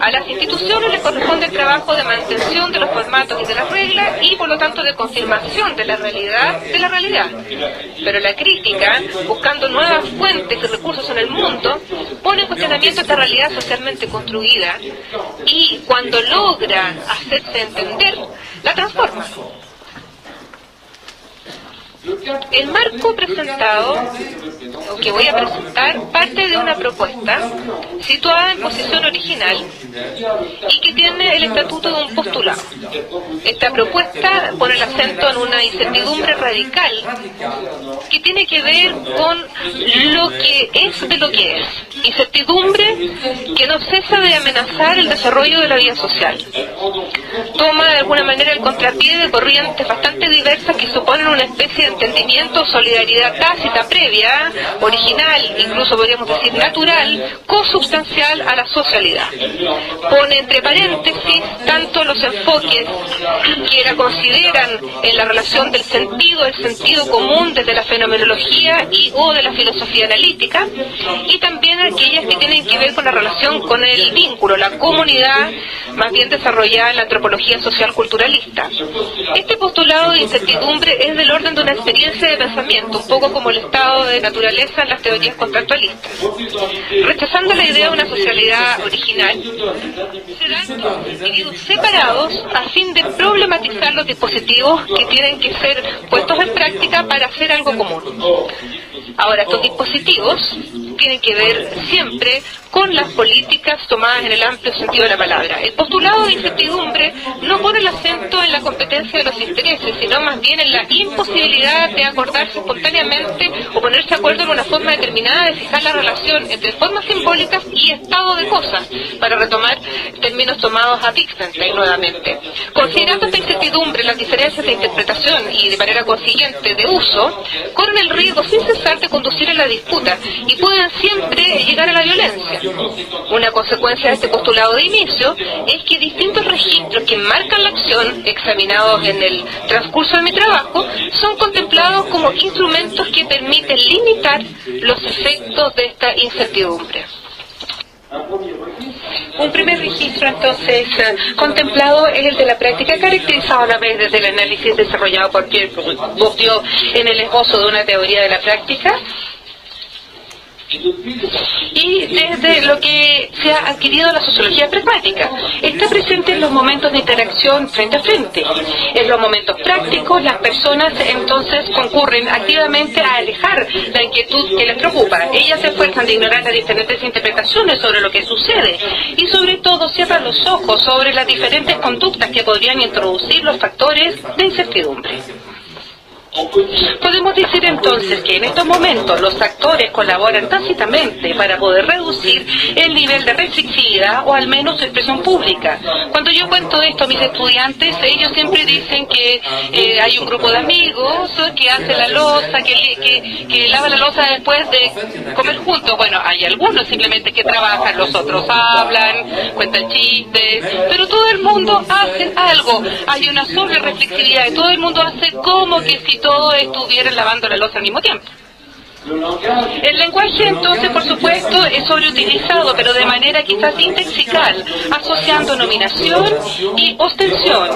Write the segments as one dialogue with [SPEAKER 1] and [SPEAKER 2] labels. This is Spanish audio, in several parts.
[SPEAKER 1] A las instituciones les corresponde el trabajo de mantención de los formatos y de las reglas y, por lo tanto, de confirmación de la realidad. Pero la crítica, buscando nuevas fuentes y recursos en el mundo, pone en cuestionamiento esta realidad socialmente construida y, cuando logra hacerse entender, la transforma. El marco presentado, o que voy a presentar, parte de una propuesta situada en posición original y que tiene el estatuto de un postulado. Esta propuesta pone el acento en una incertidumbre radical que tiene que ver con lo que es de lo que es. Incertidumbre que no cesa de amenazar el desarrollo de la vida social. Toma de alguna manera el contrapié de corrientes bastante diversas que suponen una especie de entendimiento, solidaridad tácita previa, original, incluso podríamos decir natural, consubstancial a la socialidad. Pone entre paréntesis tanto los enfoques que la consideran en la relación del sentido, el sentido común desde la fenomenología y o de la filosofía analítica, y también aquellas que tienen que ver con la relación con el vínculo, la comunidad, más bien desarrollada en la antropología social culturalista. Este postulado de incertidumbre es del orden de una experiencia de pensamiento, un poco como el estado de naturaleza en las teorías contractualistas. Rechazando la idea de una socialidad original, se dan individuos separados a fin de problematizar los dispositivos que tienen que ser puestos en práctica para hacer algo común. Ahora, estos dispositivos tienen que ver siempre con las políticas tomadas en el amplio sentido de la palabra. El postulado de incertidumbre no pone el acento en la competencia de los intereses, sino más bien en la imposibilidad de acordarse espontáneamente o ponerse de acuerdo en una forma determinada de fijar la relación entre formas simbólicas y estado de cosas, para retomar términos tomados a Wittgenstein nuevamente. Considerando esta incertidumbre, las diferencias de interpretación y de manera consiguiente de uso, corren el riesgo sin cesar de conducir a la disputa y pueden siempre llegar a la violencia. Una consecuencia de este postulado de inicio es que distintos registros que marcan la acción, examinados en el transcurso de mi trabajo, son contemplados como instrumentos que permiten limitar los efectos de esta incertidumbre. Un primer registro, entonces, contemplado es el de la práctica, caracterizado a la vez desde el análisis desarrollado por Pierre Bourdieu en el esbozo de una teoría de la práctica, y desde lo que se ha adquirido la sociología pragmática. Está presente en los momentos de interacción frente a frente. En los momentos prácticos, las personas entonces concurren activamente a alejar la inquietud que les preocupa. Ellas se esfuerzan de ignorar las diferentes interpretaciones sobre lo que sucede y sobre todo cierran los ojos sobre las diferentes conductas que podrían introducir los factores de incertidumbre. Podemos decir entonces que en estos momentos los actores colaboran tácitamente para poder reducir el nivel de reflexividad o al menos su expresión pública. Cuando yo cuento esto a mis estudiantes, ellos siempre dicen que hay un grupo de amigos que hace la loza, que lava la loza después de comer juntos. Bueno, hay algunos simplemente que trabajan, los otros hablan, cuentan chistes, pero todo el mundo hace algo. Hay una sobre reflexividad y todo el mundo hace como que si todos estuvieran lavando la loza al mismo tiempo. El lenguaje, entonces, por supuesto, es sobreutilizado, pero de manera quizás indexical, asociando nominación y ostensión.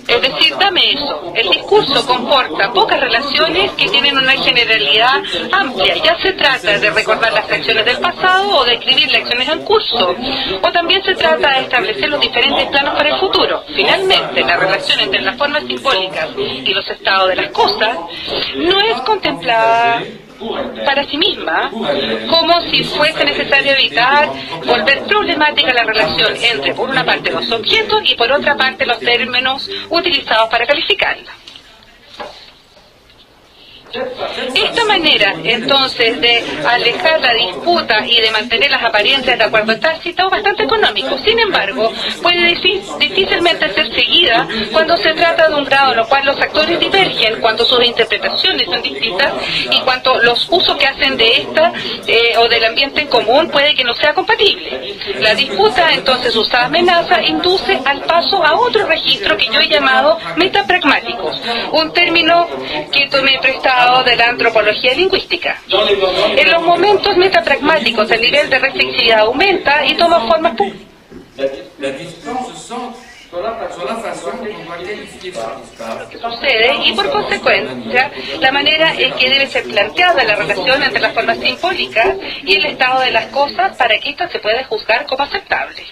[SPEAKER 1] Es decir, dame eso. El discurso comporta pocas relaciones que tienen una generalidad amplia. Ya se trata de recordar las acciones del pasado o de escribir las acciones en curso. O también se trata de establecer los diferentes planos para el futuro. Finalmente, la relación entre las formas simbólicas y los estados de las cosas no es contemplada para sí misma, como si fuese necesario evitar volver problemática la relación entre, por una parte, los objetos y, por otra parte, los términos utilizados para calificarla. Esta manera, entonces, de alejar la disputa y de mantener las apariencias de acuerdo tácito es bastante económico. Sin embargo, puede difícilmente ser seguida cuando se trata de un grado en lo cual los actores divergen, cuando sus interpretaciones son distintas y cuando los usos que hacen de esta o del ambiente en común puede que no sea compatible. La disputa, entonces, usada amenaza, induce al paso a otro registro que yo he llamado metapragmáticos, un término que tomé prestado de la antropología lingüística. En los momentos metapragmáticos el nivel de reflexividad aumenta y toma formas
[SPEAKER 2] La distance se centre sur la façon dont on doit qualifier cette distance.
[SPEAKER 1] Que sucede y por consecuencia la manera en que debe ser planteada la relación entre las formas simbólicas y el estado de las cosas para que ésta se pueda juzgar como aceptable.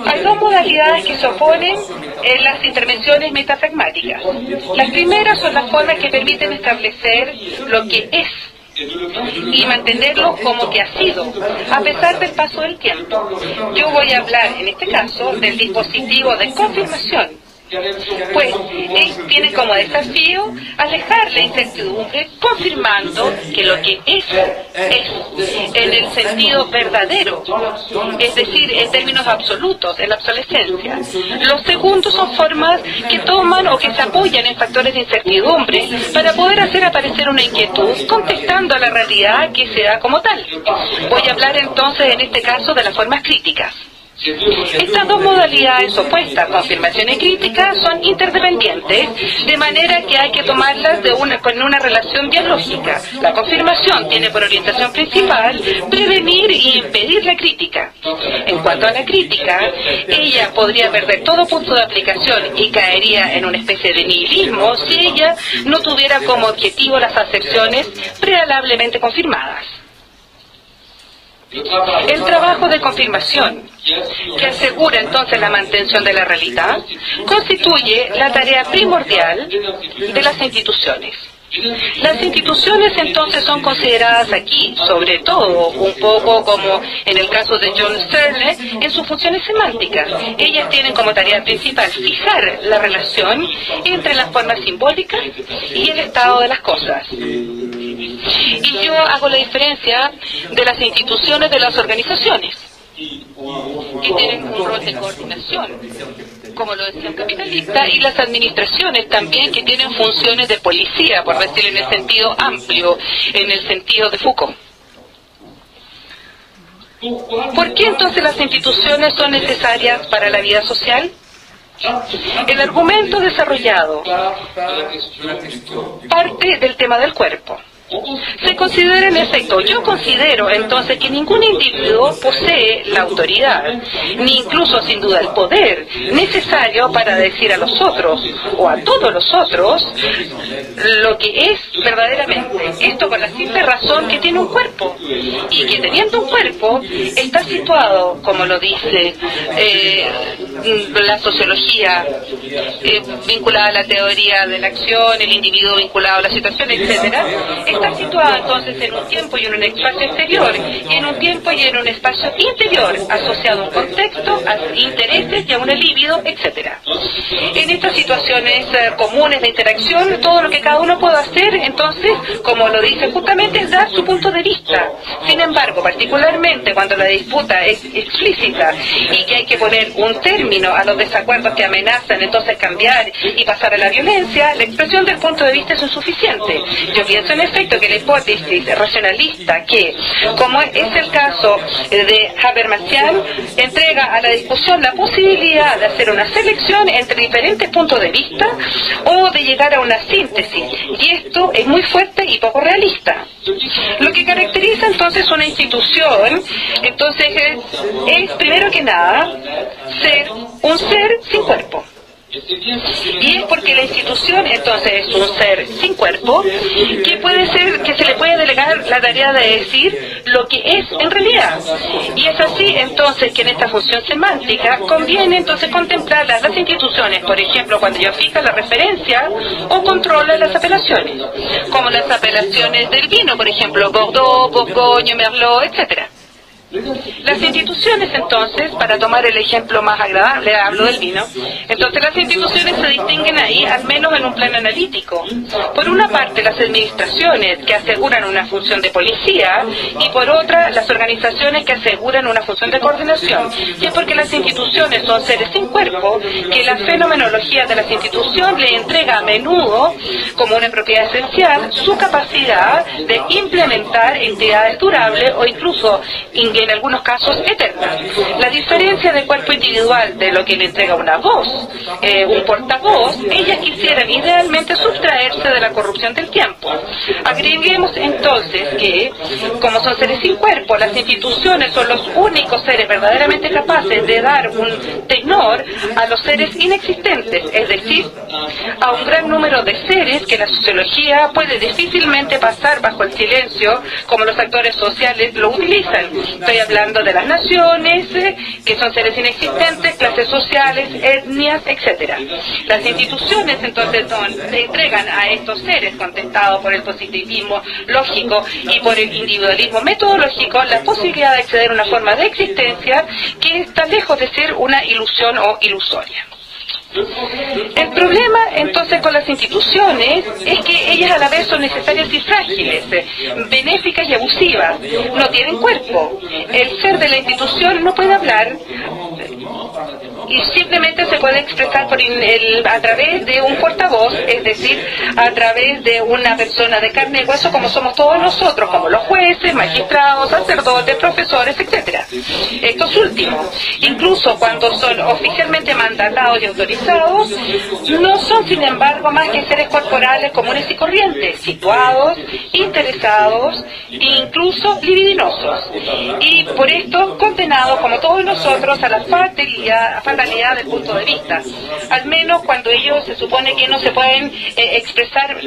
[SPEAKER 1] Hay dos modalidades que se oponen en las intervenciones metafragmáticas. Las primeras son las formas que permiten establecer lo que es y mantenerlo como que ha sido, a pesar del paso del tiempo. Yo voy a hablar en este caso del dispositivo de confirmación, pues él tiene como desafío alejar la incertidumbre confirmando que lo que es en el sentido verdadero, es decir, en términos absolutos, en la obsolescencia. Los segundos son formas que toman o que se apoyan en factores de incertidumbre para poder hacer aparecer una inquietud contestando a la realidad que se da como tal. Voy a hablar entonces en este caso de las formas críticas. Estas dos modalidades opuestas, confirmación y crítica, son interdependientes, de manera que hay que tomarlas con una relación dialógica. La confirmación tiene por orientación principal prevenir y impedir la crítica. En cuanto a la crítica, ella podría perder todo punto de aplicación y caería en una especie de nihilismo si ella no tuviera como objetivo las acepciones prealablemente confirmadas. El trabajo de confirmación, que asegura entonces la mantención de la realidad, constituye la tarea primordial de las instituciones. Las instituciones entonces son consideradas aquí, sobre todo, un poco como en el caso de John Searle, en sus funciones semánticas. Ellas tienen como tarea principal fijar la relación entre las formas simbólicas y el estado de las cosas. Y yo hago la diferencia de las instituciones de las organizaciones, que tienen un rol de coordinación, como lo decía un capitalista, y las administraciones también, que tienen funciones de policía, por decirlo en el sentido amplio, en el sentido de Foucault. ¿Por qué entonces las instituciones son necesarias para la vida social? El argumento desarrollado parte del tema del cuerpo. Se considera en efecto, yo considero entonces que ningún individuo posee la autoridad, ni incluso sin duda el poder necesario para decir a los otros o a todos los otros lo que es verdaderamente. Esto por la simple razón que tiene un cuerpo, y que teniendo un cuerpo está situado, como lo dice la sociología, vinculada a la teoría de la acción, el individuo vinculado a la situación, etcétera. Está situado entonces en un tiempo y en un espacio exterior, y en un tiempo y en un espacio interior, asociado a un contexto, a intereses y a un libido, etcétera. En estas situaciones comunes de interacción, todo lo que cada uno puede hacer, entonces, como lo dice justamente, es dar su punto de vista. Sin embargo, particularmente cuando la disputa es explícita y que hay que poner un término a los desacuerdos que amenazan entonces cambiar y pasar a la violencia, la expresión del punto de vista es insuficiente. Yo pienso en efecto que la hipótesis racionalista, que, como es el caso de Habermasian, entrega a la discusión la posibilidad de hacer una selección entre diferentes puntos de vista o de llegar a una síntesis, y esto es muy fuerte y poco realista. Lo que caracteriza entonces una institución, entonces es primero que nada ser un ser sin cuerpo. Y es porque la institución entonces es un ser sin cuerpo que puede ser, que se le puede delegar la tarea de decir lo que es en realidad. Y es así entonces que en esta función semántica conviene entonces contemplar las instituciones, por ejemplo, cuando yo fija la referencia o controla las apelaciones, como las apelaciones del vino, por ejemplo, Bordeaux, Bourgogne, Merlot, etcétera. Las instituciones, entonces, para tomar el ejemplo más agradable, hablo del vino, entonces las instituciones se distinguen ahí, al menos en un plano analítico. Por una parte, las administraciones, que aseguran una función de policía, y por otra, las organizaciones que aseguran una función de coordinación. Y es porque las instituciones son seres sin cuerpo, que la fenomenología de las instituciones le entrega a menudo, como una propiedad esencial, su capacidad de implementar entidades durables o incluso
[SPEAKER 3] en algunos casos eterna. La diferencia del cuerpo individual de lo que le entrega una voz, un portavoz, ellas quisieran idealmente sustraerse de la corrupción del tiempo. Agreguemos entonces que, como son seres sin cuerpo, las instituciones son los únicos seres verdaderamente capaces de dar un tenor a los seres inexistentes, es decir, a un gran número de seres que la sociología puede difícilmente pasar bajo el silencio como los actores sociales lo utilizan. Estoy hablando de las naciones, que son seres inexistentes, clases sociales, etnias, etc. Las instituciones entonces se entregan a estos seres contestados por el positivismo lógico y por el individualismo metodológico la posibilidad de acceder a una forma de existencia que está lejos de ser una ilusión o ilusoria. El problema entonces con las instituciones es que ellas a la vez son necesarias y frágiles, benéficas y abusivas, no tienen cuerpo. El ser de la institución no puede hablar y simplemente se puede expresar a través de un portavoz, es decir, a través de una persona de carne y hueso como somos todos nosotros, como los jueces, magistrados, sacerdotes, profesores, etc. Estos últimos, incluso cuando son oficialmente mandatados y autorizados, no son sin embargo más que seres corporales comunes y corrientes, situados, interesados e incluso libidinosos, y por esto condenados como todos nosotros a la fatalidad del punto de vista, al menos cuando ellos se supone que no se pueden expresar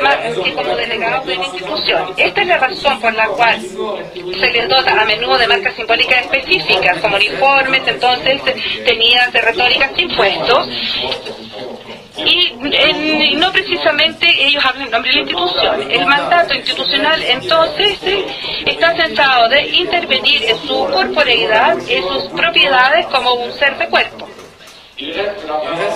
[SPEAKER 3] más que como delegados de la institución. Esta es la razón por la cual se les dota a menudo de marcas simbólicas específicas como uniformes, entonces tenidas de retóricas impuestos, y no precisamente ellos hablan en nombre de la institución. El mandato institucional entonces está centrado de intervenir en su corporeidad, en sus propiedades como un ser de cuerpo.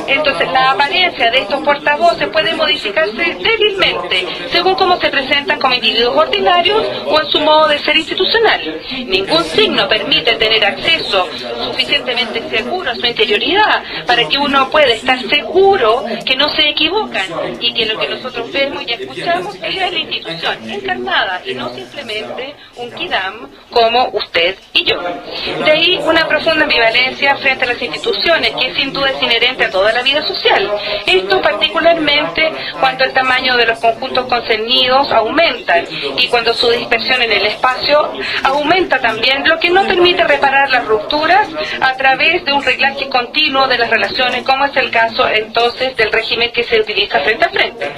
[SPEAKER 3] Entonces la apariencia de estos portavoces puede modificarse débilmente según cómo se presentan como individuos ordinarios o en su modo de ser institucional. Ningún signo permite tener acceso suficientemente seguro a su interioridad para que uno pueda estar seguro que no se equivocan y que lo que nosotros vemos y escuchamos es la institución encarnada y no simplemente un quidam como usted y yo. De ahí una profunda ambivalencia frente a las instituciones que sin duda es inherente a toda la vida social. Esto particularmente cuando el tamaño de los conjuntos concernidos aumenta y cuando su dispersión en el espacio aumenta también, lo que no permite reparar las rupturas a través de un reglaje continuo de las relaciones, como es el caso entonces del régimen que se utiliza frente a frente.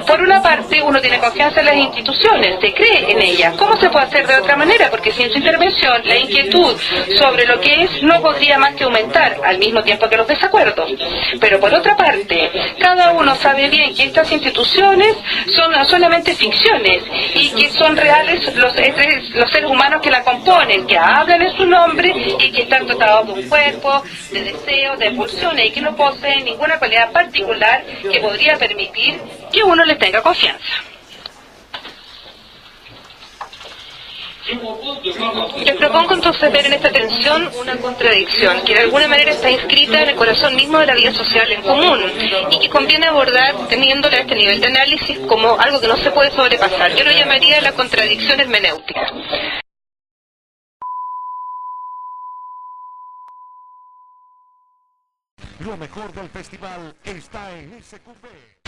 [SPEAKER 3] Por una parte, uno tiene confianza en las instituciones, se cree en ellas. ¿Cómo se puede hacer de otra manera? Porque sin su intervención, la inquietud sobre lo que es no podría más que aumentar, al mismo tiempo que los desacuerdos. Pero por otra parte, cada uno sabe bien que estas instituciones son solamente ficciones y que son reales los seres humanos que la componen, que hablan en su nombre y que están dotados de un cuerpo, de deseos, de pulsiones y que no poseen ninguna cualidad particular que podría permitir que uno les tenga confianza. Les propongo entonces ver en esta tensión una contradicción que de alguna manera está inscrita en el corazón mismo de la vida social en común y que conviene abordar teniéndola a este nivel de análisis como algo que no se puede sobrepasar. Yo lo llamaría la contradicción hermenéutica.
[SPEAKER 4] Lo mejor del festival está en SQB.